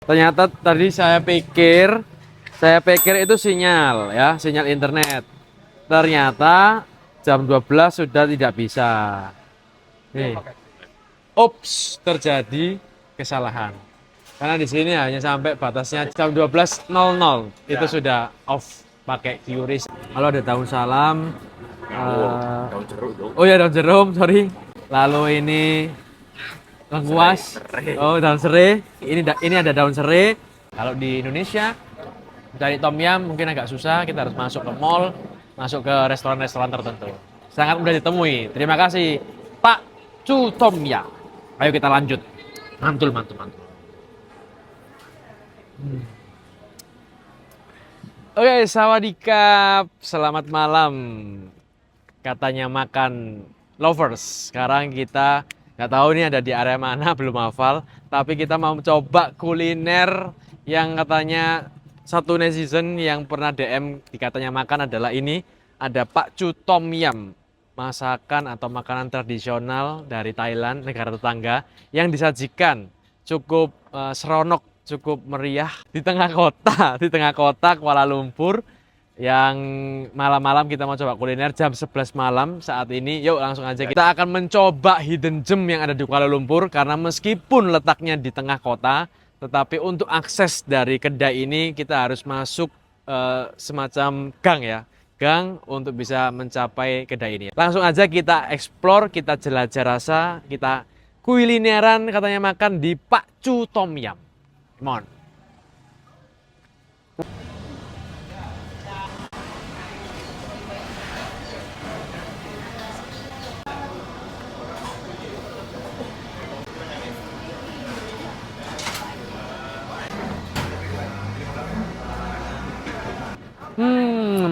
Ternyata tadi saya pikir itu sinyal ya, sinyal internet. Ternyata jam 12 sudah tidak bisa. Nih, ups, terjadi kesalahan. Karena di sini hanya sampai batasnya jam 12.00 itu sudah off pakai QRIS. Kalau ada daun salam, Daun jeruk dong. oh ya daun jeruk, sorry. Lalu ini lengkuas, oh daun serai. Ini ada daun serai. Kalau di Indonesia cari tom yum mungkin agak susah, kita harus masuk ke mall, masuk ke restoran-restoran tertentu. Sangat mudah ditemui. Terima kasih Pak Cu Tom Yum. Ayo kita lanjut. Mantul, mantul, mantul. Oke, sawadikap. Selamat malam. Katanya makan lovers. Sekarang kita nggak tahu ini ada di area mana, belum hafal. Tapi kita mau coba kuliner yang katanya satu netizen yang pernah DM dikatanya makan adalah ini. Ada Pak Cu Tom Yum. Masakan atau makanan tradisional dari Thailand, negara tetangga, yang disajikan cukup seronok, cukup meriah di tengah kota, di tengah kota Kuala Lumpur. Yang malam-malam kita mau coba kuliner jam 11 malam saat ini. Yuk langsung aja kita akan mencoba hidden gem yang ada di Kuala Lumpur. Karena meskipun letaknya di tengah kota, tetapi untuk akses dari kedai ini kita harus masuk semacam gang ya, gang untuk bisa mencapai kedai ini. Langsung aja kita explore, kita jelajah rasa, kita kulineran katanya makan di Pak Cu Tom Yum. Come on.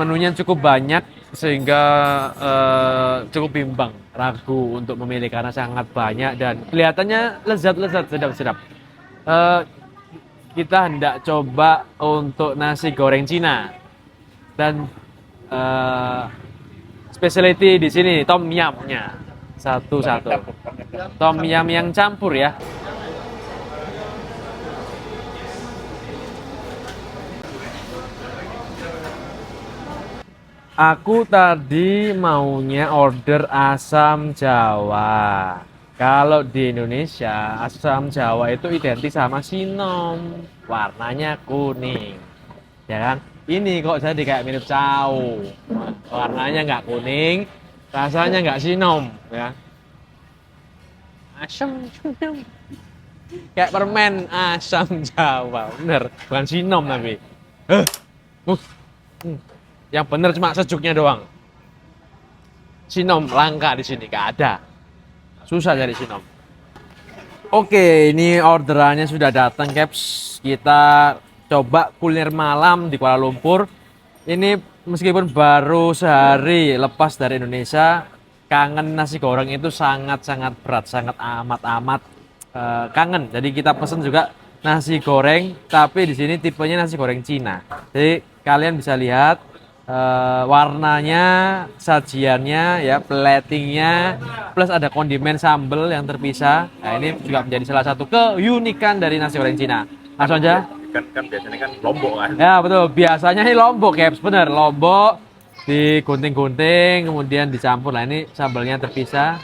Menunya cukup banyak sehingga cukup bimbang, ragu untuk memilih karena sangat banyak dan kelihatannya lezat-lezat, sedap-sedap. Eh, kita hendak coba untuk nasi goreng Cina dan specialty di sini tom yumnya satu-satu. Tom yum yang campur ya. Aku tadi maunya order asam Jawa. Kalau di Indonesia, asam Jawa itu identik sama sinom. Warnanya kuning. Ya kan? Ini kok jadi kayak mirip cau. Warnanya nggak kuning, rasanya nggak sinom. Ya. Asam, kayak permen asam Jawa. Bener, bukan sinom tapi. Uh, uh. Yang bener cuma sejuknya doang. Sinom langka di sini, gak ada. Susah cari sinom. Oke, ini orderannya sudah datang, Caps. Kita coba kuliner malam di Kuala Lumpur. Ini meskipun baru sehari lepas dari Indonesia, kangen nasi goreng itu sangat-sangat berat, sangat amat-amat kangen. Jadi kita pesen juga nasi goreng, tapi di sini tipenya nasi goreng Cina. Jadi kalian bisa lihat warnanya, sajiannya, ya platingnya, plus ada kondimen sambal yang terpisah. Nah ini juga menjadi salah satu keunikan dari nasi goreng Cina. Langsung aja. Kan biasanya kan lombok kan. Ya betul, biasanya ini lombok ya, bener lombok digunting-gunting kemudian dicampur. Nah ini sambalnya terpisah.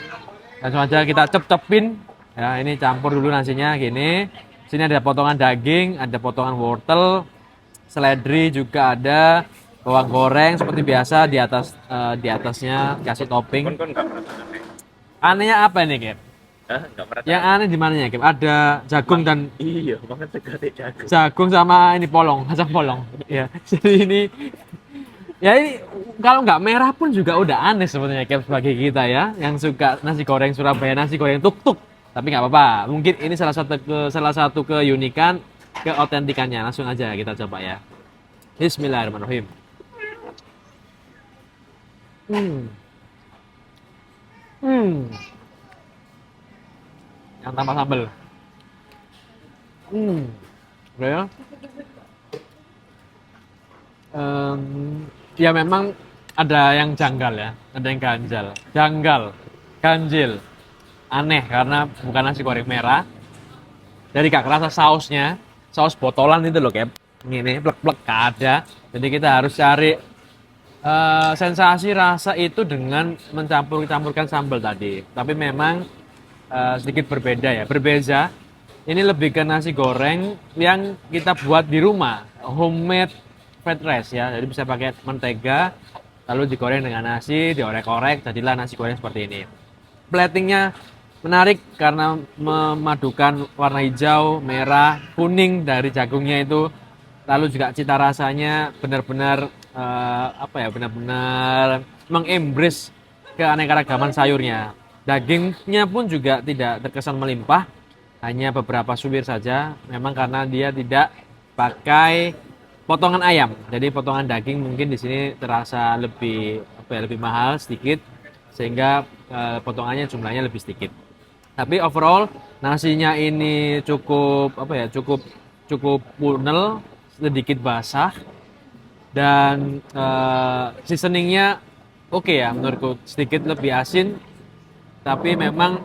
Langsung aja kita cep-cepin. Ya ini campur dulu nasinya gini. Sini ada potongan daging, ada potongan wortel, seledri juga ada. Bawang goreng seperti biasa di atasnya kasih topping. Kan nggak merasa aneh. Anehnya apa ini, Kep? Nggak merasa. Yang aneh di mananya, Kep? Ada jagung dan Iya, banget tegak jago. jagung sama ini polong, kacang polong. Ya, jadi ini ya ini kalau nggak merah pun juga udah aneh sebenarnya, Kep, bagi kita ya yang suka nasi goreng Surabaya, nasi goreng tuk-tuk. Tapi nggak apa-apa. Mungkin ini salah satu keunikan, keautentikannya. Langsung aja kita coba ya. Bismillahirrahmanirrahim. Yang tambah sambal. Udah ya. Ya memang ada yang janggal ya, ada yang ganjil, aneh karena bukan nasi goreng merah. Jadi gak kerasa sausnya, saus botolan itu loh, Cap. Ini plek-plek gak ada. Jadi kita harus cari sensasi rasa itu dengan mencampurkan sambal tadi. Tapi memang sedikit berbeda ya, berbeza. Ini lebih ke nasi goreng yang kita buat di rumah, homemade fried rice ya. Jadi bisa pakai mentega, lalu digoreng dengan nasi, diorek-orek, jadilah nasi goreng seperti ini. Platingnya menarik karena memadukan warna hijau, merah, kuning dari jagungnya itu. Lalu juga cita rasanya benar-benar benar-benar mengembrace keanekaragaman sayurnya. Dagingnya pun juga tidak terkesan melimpah, hanya beberapa suwir saja. Memang karena dia tidak pakai potongan ayam, jadi potongan daging mungkin di sini terasa lebih lebih mahal sedikit, sehingga potongannya jumlahnya lebih sedikit. Tapi overall nasinya ini cukup cukup cukup punel, sedikit basah, dan seasoningnya oke ya menurutku, sedikit lebih asin. Tapi memang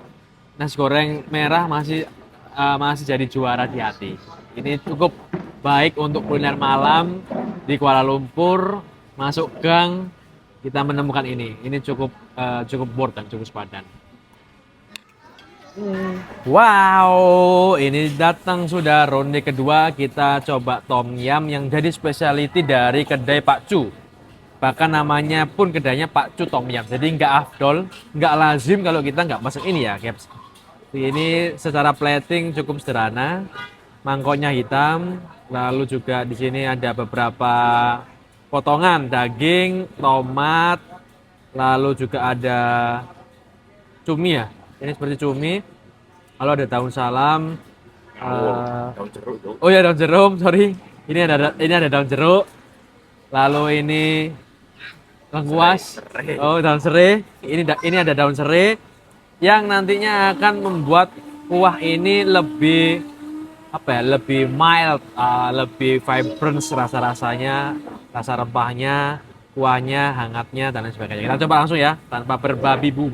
nasi goreng merah masih jadi juara di hati. Ini cukup baik untuk kuliner malam di Kuala Lumpur. Masuk gang kita menemukan ini. Ini cukup worth dan cukup sepadan. Wow, ini datang sudah ronde kedua. Kita coba tom yum yang jadi spesialty dari kedai Pak Cu. Bahkan namanya pun kedainya Pak Cu Tom Yum. Jadi nggak afdol, nggak lazim kalau kita nggak masak ini ya, Caps. Ini secara plating cukup sederhana, mangkoknya hitam, lalu juga di sini ada beberapa potongan daging, tomat, lalu juga ada cumi ya. Ini seperti cumi. Lalu ada daun salam. Daun jeruk tuh. Oh ya, daun jeruk, sorry. Ini ada daun jeruk. Lalu ini lengkuas. Oh, daun serai. Ini ada daun serai yang nantinya akan membuat kuah ini lebih lebih mild, lebih vibrant rasa-rasanya, rasa rempahnya, kuahnya, hangatnya dan lain sebagainya. Kita coba langsung ya, tanpa berbabi-bu.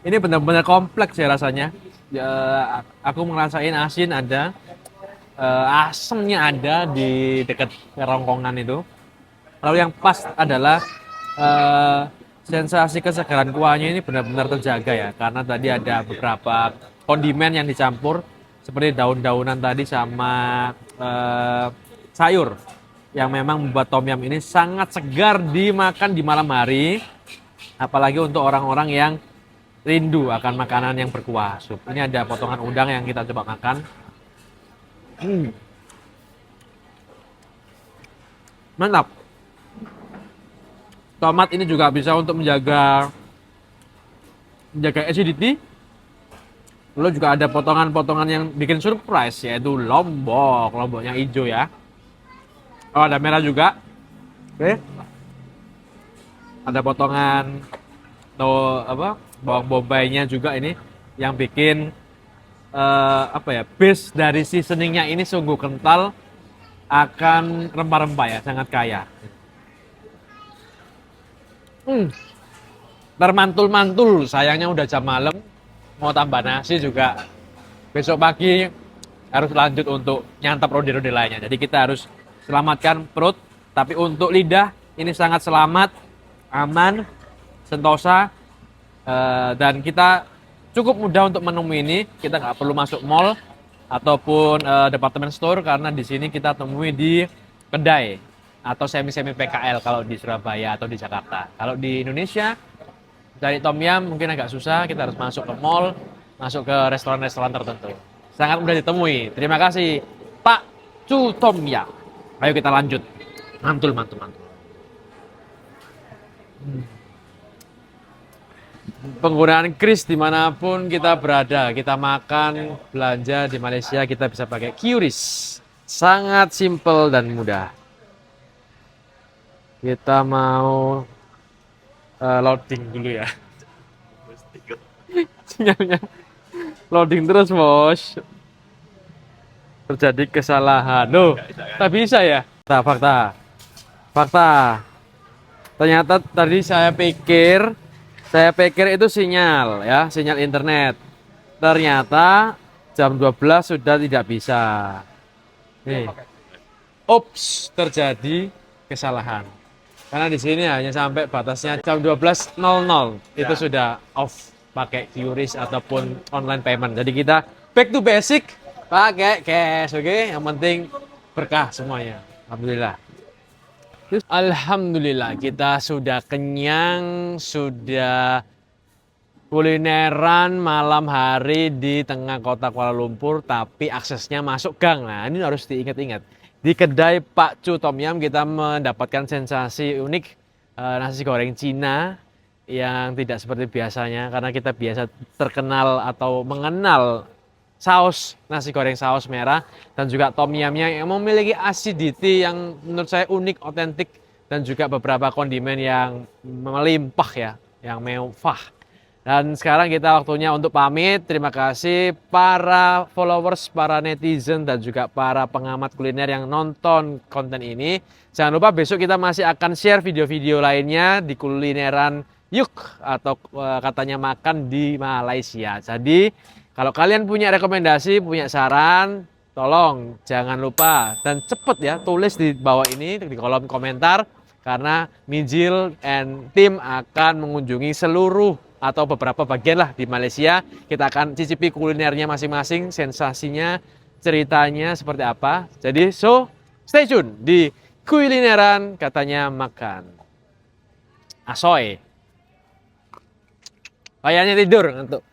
Ini benar-benar kompleks ya rasanya. Ya, aku ngerasain asin ada, asemnya ada di dekat kerongkongan itu. Lalu yang pas adalah sensasi kesegaran kuahnya ini benar-benar terjaga ya, karena tadi ada beberapa kondimen yang dicampur seperti daun-daunan tadi sama sayur yang memang membuat tom yum ini sangat segar dimakan di malam hari, apalagi untuk orang-orang yang rindu akan makanan yang berkuah sup. Ini ada potongan udang yang kita coba makan. Mantap. Tomat ini juga bisa untuk menjaga acidity. Lalu juga ada potongan-potongan yang bikin surprise, yaitu lomboknya hijau ya. Oh, ada merah juga. Oke. Ada potongan bawang bombaynya juga ini yang bikin base dari seasoningnya ini sungguh kental, akan rempah-rempah ya, sangat kaya. Termantul-mantul, sayangnya udah jam malam, mau tambah nasi juga besok pagi harus lanjut untuk nyantap rode-rode lainnya. Jadi kita harus selamatkan perut, tapi untuk lidah ini sangat selamat, aman, sentosa. Dan kita cukup mudah untuk menemui ini. Kita nggak perlu masuk mall ataupun department store, karena di sini kita temui di kedai atau semi PKL kalau di Surabaya atau di Jakarta. Kalau di Indonesia cari tom yum mungkin agak susah, kita harus masuk ke mall, masuk ke restoran-restoran tertentu. Sangat mudah ditemui. Terima kasih Pak Cu Tom Yum. Ayo kita lanjut. Mantul. Penggunaan kris dimanapun kita berada, kita makan, belanja di Malaysia, kita bisa pakai QRIS. Sangat simple dan mudah. Kita mau loading dulu ya. Sinyalnya loading terus, bos. Terjadi kesalahan. Loh, tak bisa ya? Fakta. Ternyata tadi saya pikir Saya pikir itu sinyal ya, sinyal internet. Ternyata jam 12 sudah tidak bisa. Nih, ups, terjadi kesalahan. Karena di sini hanya sampai batasnya jam 12.00 itu sudah off pakai QRIS ataupun online payment. Jadi kita back to basic pakai cash, oke? Yang penting berkah semuanya. Alhamdulillah. Alhamdulillah kita sudah kenyang, sudah kulineran malam hari di tengah kota Kuala Lumpur, tapi aksesnya masuk gang. Nah, ini harus diingat-ingat. Di kedai Pak Cu Tom Yam kita mendapatkan sensasi unik, nasi goreng Cina yang tidak seperti biasanya karena kita biasa terkenal atau mengenal saus nasi goreng saus merah dan juga tom yamnya yang memiliki acidity yang menurut saya unik, otentik dan juga beberapa kondimen yang melimpah ya, yang mewah. Dan sekarang kita waktunya untuk pamit. Terima kasih para followers, para netizen, dan juga para pengamat kuliner yang nonton konten ini. Jangan lupa besok kita masih akan share video-video lainnya di kulineran yuk atau katanya makan di Malaysia. Jadi kalau kalian punya rekomendasi, punya saran, tolong jangan lupa dan cepet ya tulis di bawah ini di kolom komentar karena Mijil and tim akan mengunjungi seluruh atau beberapa bagian lah di Malaysia. Kita akan cicipi kulinernya masing-masing, sensasinya, ceritanya seperti apa. Jadi stay tune di kulineran katanya makan. Asoy. Kayaknya tidur ngantuk.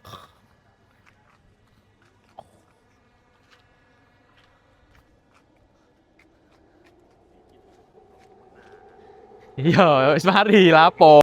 Iya, wis mari lapo.